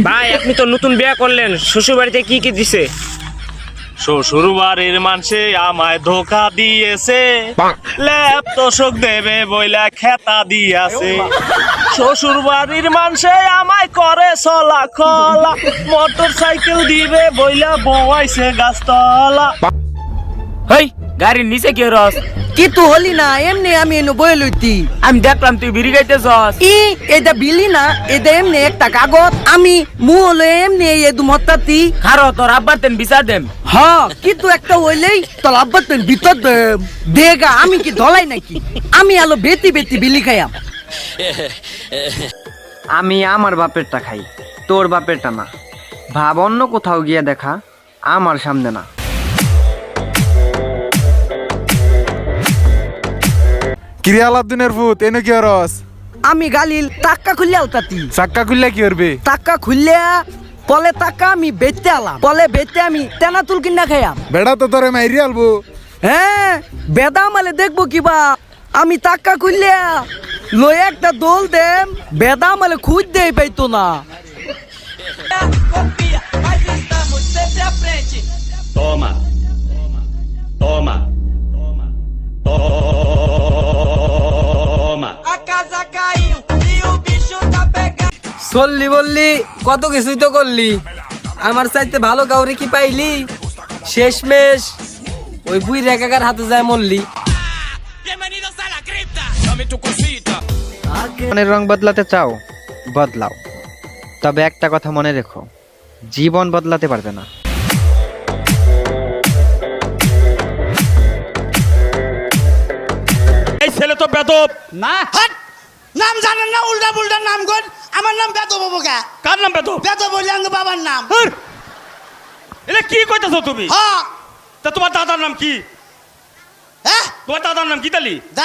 ভাই আপনি তো নতুন বিয়ে করলেন, শ্বশুর বাড়িতে কি কি দিছে? শ্বশুর বাড়ির মানুষে আমায় ধোকা দিয়েছে, ল্যাপ তোষক দেবে বইলা খেতা দিয়াছে। শ্বশুর বাড়ির মানুষে আমায় করে চলা খলা, মোটর সাইকেল দিবে বইলা বওয়াইছে গাছতলা। হেই, গাড়ির নিচে কি রস? কি তো হলি না এমনি আমি এনে বয়ে লইতি। আমি দেখলাম তুই বিড়ি গাইতেছস। এটা বিলি না, এটা এমনি একটা কাগজ। আমি মু হলে এমনি এদু মত্তাতি। খারো তোর আব্বার তেন বিচার দেম। হ্যাঁ কিন্তু একটা হইলেই তোর আব্বার তুই ভিতর দেম দেগা। আমি কি ধলাই নাকি? আমি আলো বেতি বেতি বিলি খাইয়াম। আমি আমার বাপেরটা খাই, তোর বাপেরটা না। ভাব অন্য কোথাও গিয়ে দেখা, আমার সামনে না। কিরে আলাদিনের ভূত এনে কি রস? আমি গালিল টাক্কা খুললে আলতাতি। চাক্কা খুললে কি করবে? টাক্কা খুললে পলে টাক্কা আমি বেচতে আলাম, পলে বেচতে আমি তেনাতুল কিনা খাইয়াম। বেড়া তো তোরে মাইরি আলবো। হ্যাঁ বেদা মালে দেখবো কিবা। আমি টাক্কা খুললে লই একটা দোল দেম, বেদা মালে খুঁজ দেই পাইতো না। Toma, toma, toma. চললি বললি, কত কিছুই তো করলি। আমার চাইতে ভালো কাউরে কি পাইলি? শেষমেশ ওই বুই রেখাকার হাতে যায় মরলি। মনের রং বদলাতে চাও, বদলাও। তবে একটা কথা মনে রেখো, জীবন বদলাতে পারবে না। এই ছেলে তো বেদব। না হাট নাম জানেন না, উল্টা পুল্টা নাম কর। আমার নাম বেদ বাবু কা। কার নাম বেদব? বেদ বলি আঙ্গ বাবার নাম। এটা কি কইতাছো তুমি? হ্যাঁ তা তোমার দাদার নাম কি? হ্যাঁ তোমার দাদার নাম কি তালি?